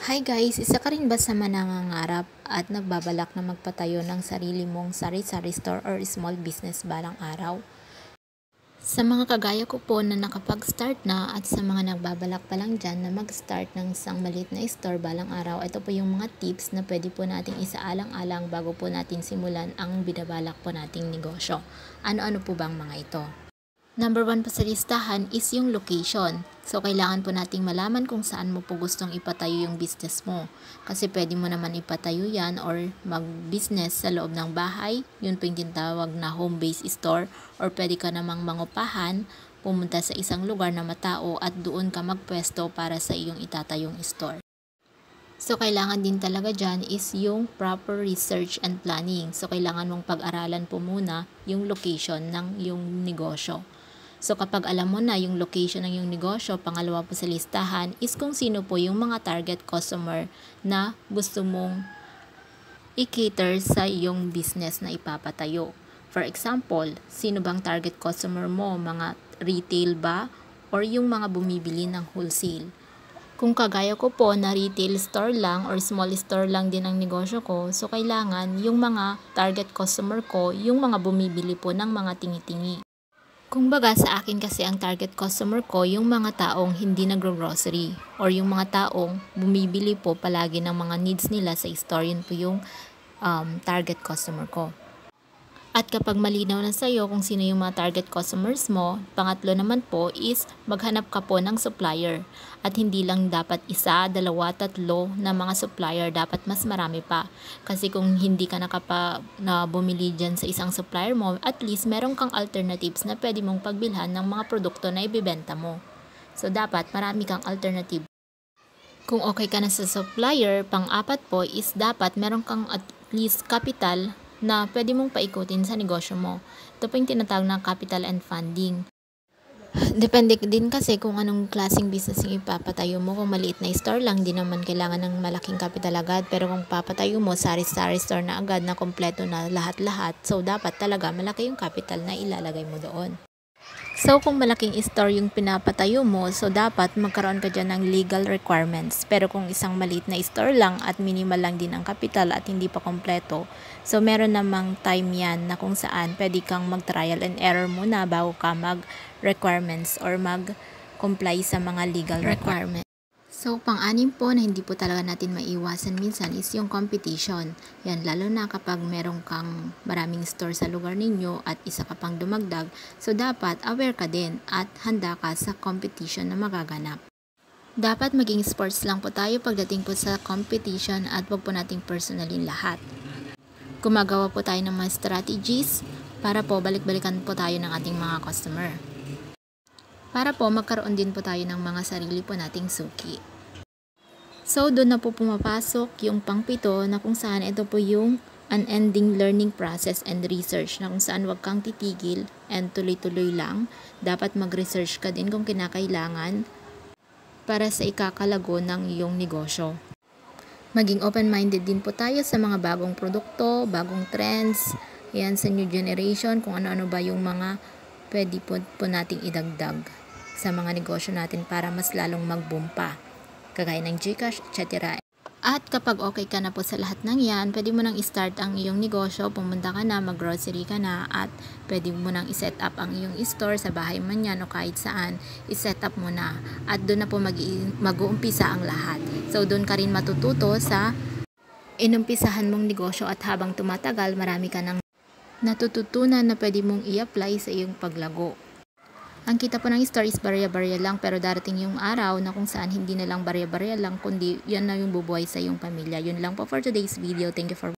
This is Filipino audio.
Hi guys! Isa ka rin ba sa manangangarap at nagbabalak na magpatayo ng sarili mong sari-sari store or small business balang araw? Sa mga kagaya ko po na nakapag-start na at sa mga nagbabalak pa lang dyan na mag-start ng isang maliit na store balang araw, ito po yung mga tips na pwede po nating isaalang-alang bago po natin simulan ang binabalak po nating negosyo. Ano-ano po bang mga ito? Number 1 po sa listahan is yung location. So, kailangan po nating malaman kung saan mo po gustong ipatayo yung business mo. Kasi pwede mo naman ipatayo yan or mag-business sa loob ng bahay. Yun po yung tinatawag na home-based store. Or pwede ka namang mangupahan, pumunta sa isang lugar na matao at doon ka magpwesto para sa iyong itatayong store. So, kailangan din talaga dyan is yung proper research and planning. So, kailangan mong pag-aralan po muna yung location ng yung negosyo. So, kapag alam mo na yung location ng yung negosyo, pangalawa po sa listahan is kung sino po yung mga target customer na gusto mong i-cater sa yung business na ipapatayo. For example, sino bang target customer mo? Mga retail ba? Or yung mga bumibili ng wholesale? Kung kagaya ko po na retail store lang or small store lang din ang negosyo ko, so kailangan yung mga target customer ko, yung mga bumibili po ng mga tingi-tingi. Kung baga sa akin kasi ang target customer ko, yung mga taong hindi nagro-grocery or yung mga taong bumibili po palagi ng mga needs nila sa store, yun po yung target customer ko. At kapag malinaw na sa iyo kung sino yung mga target customers mo, pangatlo naman po is maghanap ka po ng supplier. At hindi lang dapat isa, dalawa, tatlo na mga supplier, dapat mas marami pa. Kasi kung hindi ka na bumili dyan sa isang supplier mo, at least meron kang alternatives na pwede mong pagbilhan ng mga produkto na ibibenta mo. So dapat marami kang alternative. Kung okay ka na sa supplier, pang-apat po is dapat meron kang at least capital na pwede mong paikutin sa negosyo mo. Ito po yung tinatawag na capital and funding. Depende din kasi kung anong klaseng business yung ipapatayo mo. Kung maliit na store lang, di naman kailangan ng malaking capital agad. Pero kung papatayo mo, sari-sari store na agad na kompleto na lahat-lahat, so dapat talaga malaki yung capital na ilalagay mo doon. So, kung malaking store yung pinapatayo mo, so dapat magkaroon ka dyan ng legal requirements. Pero kung isang maliit na store lang at minimal lang din ang capital at hindi pa kompleto, so meron namang time yan na kung saan pwede kang mag-trial and error muna bago ka mag-requirements or mag-comply sa mga legal requirements. So, pang-anim po na hindi po talaga natin maiwasan minsan is yung competition. Yan, lalo na kapag meron kang maraming store sa lugar ninyo at isa ka pang dumagdag. So, dapat aware ka din at handa ka sa competition na magaganap. Dapat maging sports lang po tayo pagdating po sa competition at wag po nating personalin lahat. Gumagawa po tayo ng mga strategies para po balik-balikan po tayo ng ating mga customer. Para po magkaroon din po tayo ng mga sarili po nating suki. So, doon na po pumapasok yung pang-pito na kung saan ito po yung unending learning process and research na kung saan wag kang titigil and tuloy-tuloy lang. Dapat mag-research ka din kung kinakailangan para sa ikakalago ng iyong negosyo. Maging open-minded din po tayo sa mga bagong produkto, bagong trends, yan sa new generation, kung ano-ano ba yung mga pwede po nating idagdag sa mga negosyo natin para mas lalong mag-boom pa. Kagaya ng Gcash, etc. At kapag okay ka na po sa lahat ng yan, pwede mo nang i-start ang iyong negosyo, pumunta ka na, mag-grocery ka na, at pwede mo nang i-set up ang iyong store sa bahay man yan o kahit saan, i-set up mo na. At doon na po mag-uumpisa ang lahat. So, doon ka rin matututo sa inumpisahan mong negosyo at habang tumatagal, marami ka nang natututunan na pwede mong i-apply sa iyong paglago. Ang kita po ng store is barya-barya lang, pero darating yung araw na kung saan hindi na lang barya-barya lang, kundi yan na yung bubuhay sa iyong pamilya. Yun lang po for today's video. Thank you for